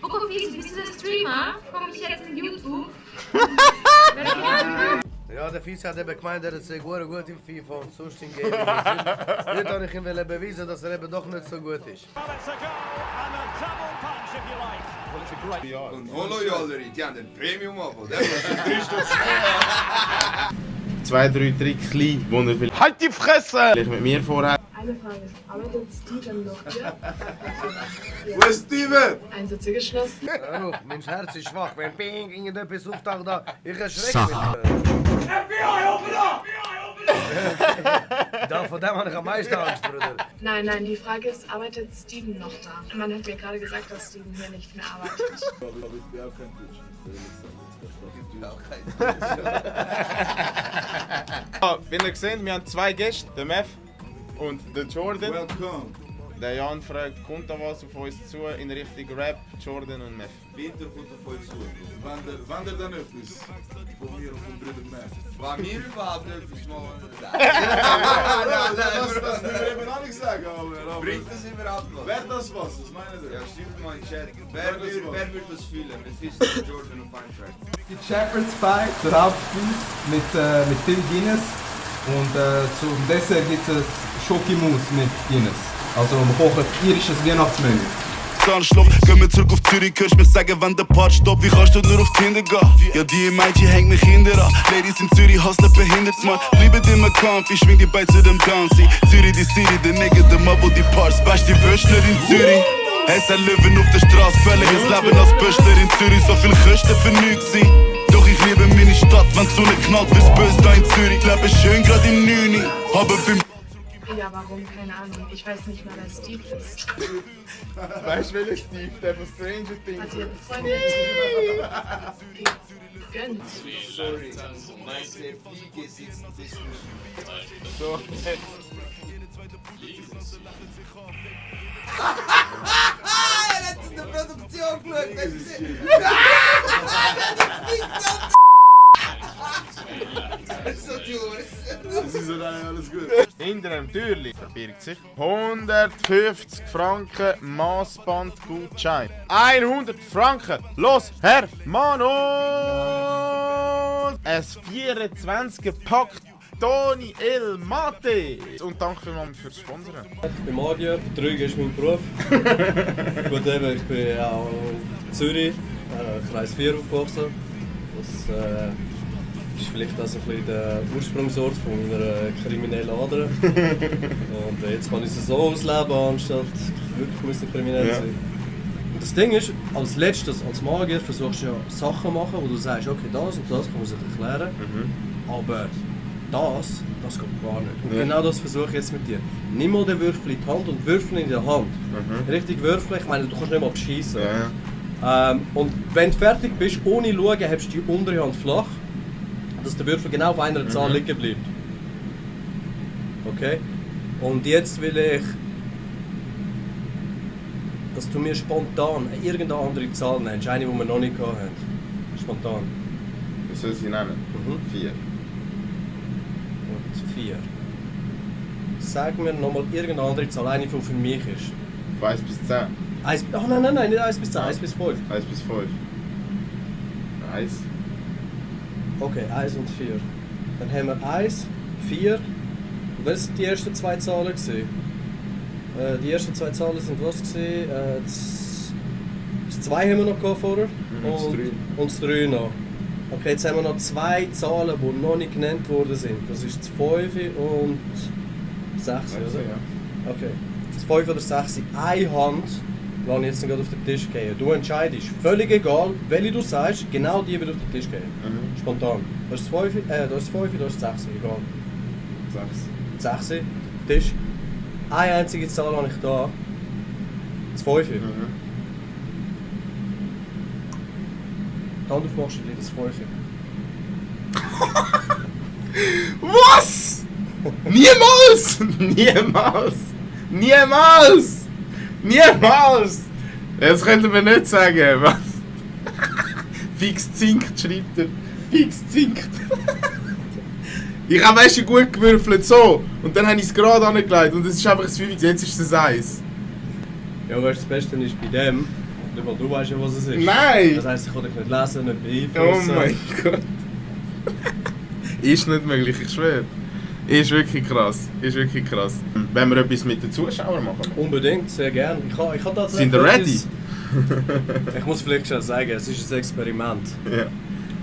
Okofis, bist du der Streamer? Komm ich jetzt in YouTube? Ja, der Fies hat eben gemeint, er ist sehr gut im FIFA und sonst im Gaming. Jetzt habe ich ihm beweisen, dass er eben doch nicht so gut ist. Und hallo Jolleri, die haben den Premium-Abo, der kostet 3 Stutz. 2, 3 Tricks, die er will. Halt die Fresse! Vielleicht mit mir vorhat. Eine Frage. Arbeitet Steven noch hier? Wo ist Steven? Einsätze geschlossen. Ja, mein Herz ist schwach. Wenn Ping irgendetwas auftaucht, da ich erschrecke mich. FBI, open up! Da, von dem habe ich am meisten Angst, Bruder. Nein, die Frage ist, arbeitet Steven noch da? Man hat mir gerade gesagt, dass Steven hier nicht mehr arbeitet. Wie ihr seht, wir haben 2 Gäste, den Mev und den Jordan. Welcome. Der Jan fragt, kommt da was auf uns zu in Richtung Rap, Jordan und Mev? Winter kommt auf euch zu. Wann der dann etwas von mir und von Bruder Matt? War mir überhaupt etwas mal? Das will ich eben auch nicht sagen, aber... Bringt das überhaupt was? Wer das was? Das meinen Sie? Ja, stimmt mal in den Chat. Wer wird das fühlen? Mit Fist und Jordan und Feintrack? Die Shepherd's Pie, der Hauptspeis mit viel Guinness. Und zum Dessert gibt es Schokimus mit Guinness. Also wir kochen irisches Weihnachtsmenü. Anschlag, gehen wir zurück auf Zürich, kannst mir sagen, wann der Part stoppt, wie kannst du nur auf Tinder gehen? Ja, die Mädchen hängt mich Kinder an, Ladies in Zürich hustlen behindert, man. Bleiben immer Kampf, ich schwing die Beine zu dem Ganzi. Zürich, die City, der Nigga, der Mann, wo die Parts, beste Würstler in Zürich. Es ein Löwen auf der Straße, völliges Leben als Böstler in Zürich, so viel Kosten für nichts sein. Doch ich liebe meine Stadt, wenn die Sonne knallt, wie's böse da in Zürich. Lebe schön grad im 9, aber beim... Ja, warum? Keine Ahnung. Ich weiß nicht mal, wer Steve ist. Weißt du, welcher Steve? Der von Stranger Things. Hat ihr befreundet? Gönnt. Sorry, meine Fliege sitzt ein bisschen. So, Er hat in der Produktion geschaut, das ist... So das ist so alles gut. Hinter dem Türli verbirgt sich 150 Franken Maßbandgutschein. 100 Franken! Los, Herr Manos! Ein 24er-Pack Toni El Mate! Und danke vielmals fürs Sponsoren. Ich bin Magier, Betrüger ist mein Beruf. Gut, eben, ich bin auch in Zürich, Kreis 4 aufgewachsen. Das ist vielleicht also ein bisschen der Ursprungsort von meiner kriminellen Ader. Und jetzt kann ich es so ausleben, anstatt wirklich kriminell zu sein. Und das Ding ist, als letztes, als Magier versuchst du ja Sachen zu machen, wo du sagst, okay, das und das kann man sich erklären. Aber das geht gar nicht. Und genau das versuche ich jetzt mit dir. Nimm mal den Würfel in die Hand und Würfel in der Hand. Richtig Würfel, ich meine, du kannst nicht mal beschießen. Und wenn du fertig bist, ohne schauen, hast du die untere Hand flach, dass der Würfel genau auf einer Zahl liegen bleibt. Okay? Und jetzt will ich, dass du mir spontan irgendeine andere Zahl nennst, eine, die wir noch nicht hatten. Spontan. Wie soll ich sie nennen? 4. Und 4. Sag mir nochmal irgendeine andere Zahl, eine, die für mich ist. Von 1 bis 10. Nein, nicht 1 bis 10, 1 bis 5. 1 bis 5. 1. Okay, 1 und 4. Dann haben wir 1, 4. Und was waren die ersten 2 Zahlen? Die ersten 2 Zahlen sind was? Das 2 haben wir noch vorher und das 3 noch. Okay, jetzt haben wir noch 2 Zahlen, die noch nicht genannt worden sind. Das ist das 5 und 6, oder? Ja. Okay. Das 5 oder 6 eine Hand lasse ich jetzt gerade auf den Tisch gehen. Du entscheidest, völlig egal, welche du sagst, genau die wird auf den Tisch gehen. Spontan. Das ist das 5, das 6, egal. 6. 6, Tisch. Eine einzige Zahl habe ich da. Das 5. Die Hand aufmachst du das 5. Was? Niemals! Niemals! Niemals! Niemals! Jetzt könnten wir nicht sagen, was? Fix zinkt, schreibt er. Fix zinkt. Ich habe weißt du gut gewürfelt, so. Und dann habe ich es gerade angelegt und es ist einfach ein 5, jetzt ist es ein 1. Ja, weißt du, das Beste ist bei dem, Nicht mal du weißt ja, was es ist. Nein! Das heisst, ich kann dich nicht lesen, nicht Oh beeinflussen. mein Gott. Ist nicht möglich, ich schwöre. Ist wirklich krass. Ist wirklich krass. Wenn wir etwas mit den Zuschauern machen? Unbedingt, sehr gerne. Ich kann tatsächlich Sind ihr ready? etwas- Ich muss vielleicht schon sagen, es ist ein Experiment. Ja.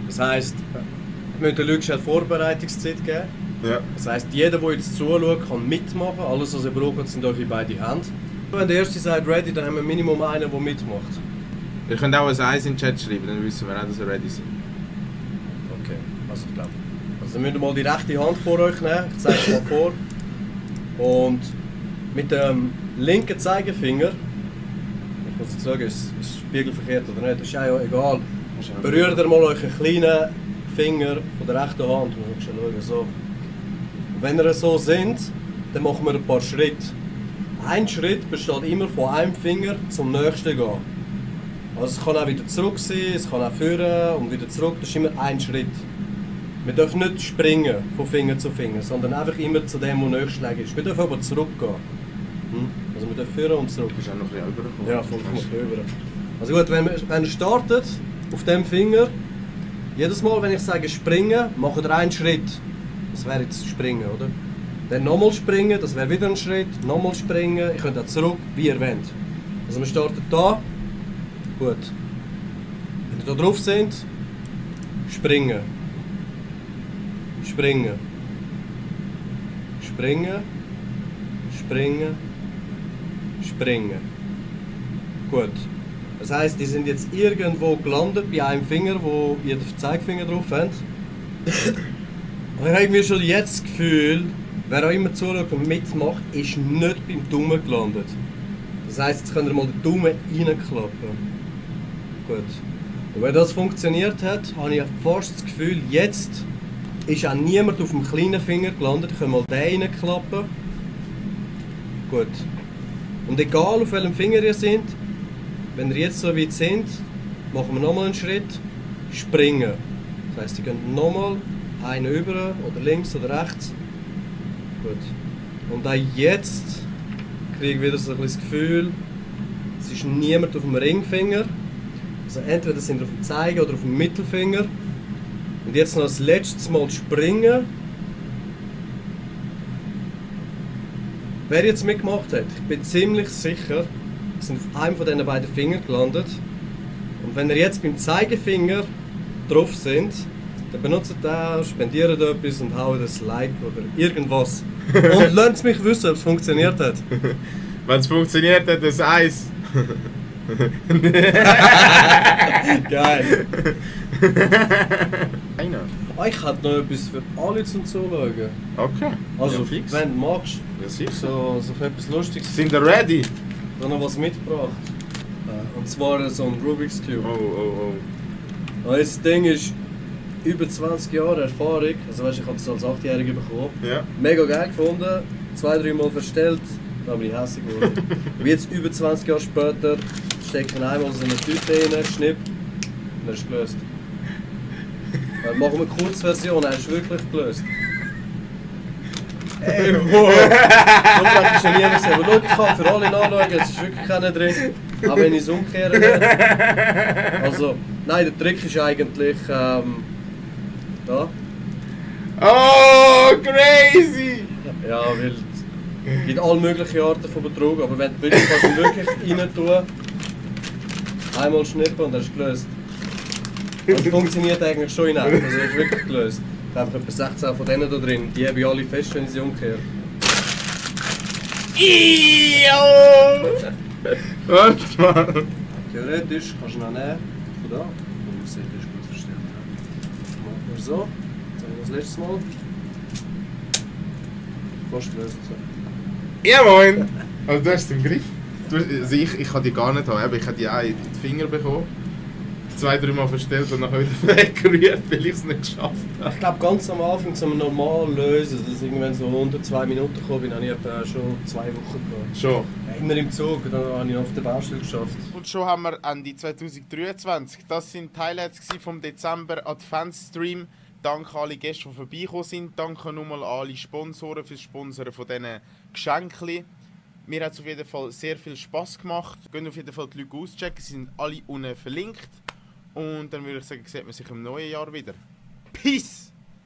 Das heisst, wir müssen den Leuten schon Vorbereitungszeit geben. Ja. Das heisst, jeder, der jetzt zuschaut, kann mitmachen. Alles, was ihr braucht, sind eure beiden Hände. Wenn der Erste sagt ready, dann haben wir Minimum einen, der mitmacht. Ihr könnt auch ein Eis in den Chat schreiben, dann wissen wir auch, dass ihr ready seid. Okay, also ich glaube. Also müsst ihr mal die rechte Hand vor euch nehmen. Ich zeige es mal vor. Und mit dem linken Zeigefinger, ich muss jetzt sagen, ist es spiegelverkehrt oder nicht, das ist ja egal. Berührt ihr mal euren kleinen Finger von der rechten Hand. Ich muss schon schauen, so. Und wenn ihr so sind, dann machen wir ein paar Schritte. Ein Schritt besteht immer von einem Finger zum nächsten gehen. Also es kann auch wieder zurück sein, es kann auch führen und wieder zurück, das ist immer ein Schritt. Wir dürfen nicht springen von Finger zu Finger, sondern einfach immer zu dem, wo nächstschläge ist. Wir dürfen aber zurückgehen. Also wir dürfen führen und zurück. Ist auch noch ein bisschen rübergekommen. Ja, vollkommen rüber. Also gut, wenn ihr startet auf dem Finger, jedes Mal, wenn ich sage springen, macht ihr einen Schritt. Das wäre jetzt springen, oder? Dann nochmal springen, das wäre wieder ein Schritt. Nochmal springen, ihr könnt auch zurück, wie ihr wollt. Also wir starten da. Gut. Wenn ihr da drauf sind, springen. Springen. Springen. Springen. Springen. Gut. Das heisst, die sind jetzt irgendwo gelandet bei einem Finger, wo ihr den Zeigefinger drauf habt. Und ich habe mir schon jetzt das Gefühl, wer auch immer zuschaut und mitmacht, ist nicht beim Daumen gelandet. Das heisst, jetzt könnt ihr mal den Daumen reinklappen. Gut. Und wenn das funktioniert hat, habe ich fast das Gefühl, jetzt ist auch niemand auf dem kleinen Finger gelandet. Ich kann mal den reinklappen. Gut. Und egal auf welchem Finger ihr seid, wenn ihr jetzt so weit sind, machen wir nochmal einen Schritt, springen. Das heisst, ihr könnt nochmal einen über, oder links oder rechts. Gut. Und auch jetzt kriege ich wieder so ein bisschen das Gefühl, es ist niemand auf dem Ringfinger. Also entweder sind wir auf dem Zeiger oder auf dem Mittelfinger. Und jetzt noch das letzte Mal springen. Wer jetzt mitgemacht hat, ich bin ziemlich sicher, sind auf einem von diesen beiden Fingern gelandet. Und wenn ihr jetzt beim Zeigefinger drauf sind, dann benutzt den, spendiert etwas und haut ein Like oder irgendwas. Und lasst mich wissen, ob es funktioniert hat. Wenn es funktioniert hat, das Eis. Geil. Einer. Ich hätte noch etwas für alle zum Zuschauen. Okay. Also, ja, fix. wenn du magst, Ja, sicher. so etwas Lustiges. Sind ihr ready? Ich habe noch was mitgebracht. Und zwar so ein Rubik's Cube. Oh. Und das Ding ist über 20 Jahre Erfahrung. Also weißt, ich habe es als 8-Jähriger bekommen. Ja. Mega geil gefunden. 2-3 Mal verstellt. Dann bin ich hässlich geworden. Und jetzt über 20 Jahre später stecke ich einmal so eine Tüte rein, schnipp. Und dann ist es gelöst. Dann machen wir eine Kurzversion, dann ist es wirklich gelöst. Ey, wow! So frech ist noch nie gesehen. Aber schau, ich kann für alle nachschauen, es ist wirklich keiner drin. Auch wenn ich es umkehre. Also, nein, der Trick ist eigentlich da. Oh, crazy! Ja, weil es gibt alle möglichen Arten von Betrug, aber wenn du wirklich, kannst du wirklich rein tun, einmal schnippen und dann ist es gelöst. Also funktioniert eigentlich schon in echt, also ist wirklich gelöst. Ich habe etwa 16 von denen da drin, die habe ich alle fest, wenn ich sie umkehre. Warte mal. Theoretisch kannst du ihn noch nehmen, von da, und man sieht, das ist gut verstellt. Machen wir so, jetzt haben wir das letzte Mal. Fast gelöst. So. Ja, moin! Also du hast den Griff. Also ich kann die gar nicht haben, ich habe die auch in die Finger bekommen. 2-3 Mal verstellt und nachher wieder weggerührt, weil ich es nicht geschafft habe. Ich glaube ganz am Anfang zum normal lösen, dass ich irgendwann so unter 2 Minuten gekommen bin, habe ich etwa schon 2 Wochen gehabt. Schon. Ja, immer im Zug, dann habe ich auf der Baustelle geschafft. Und schon haben wir Ende 2023. Das sind die Highlights vom Dezember Adventsstream. Danke alle Gäste, die vorbeigekommen sind. Danke nochmal an alle Sponsoren fürs Sponsoren von diesen Geschenken. Mir hat es auf jeden Fall sehr viel Spass gemacht. Geht auf jeden Fall die Leute auschecken, sie sind alle unten verlinkt. Und dann würde ich sagen, sieht man sich im neuen Jahr wieder. Peace!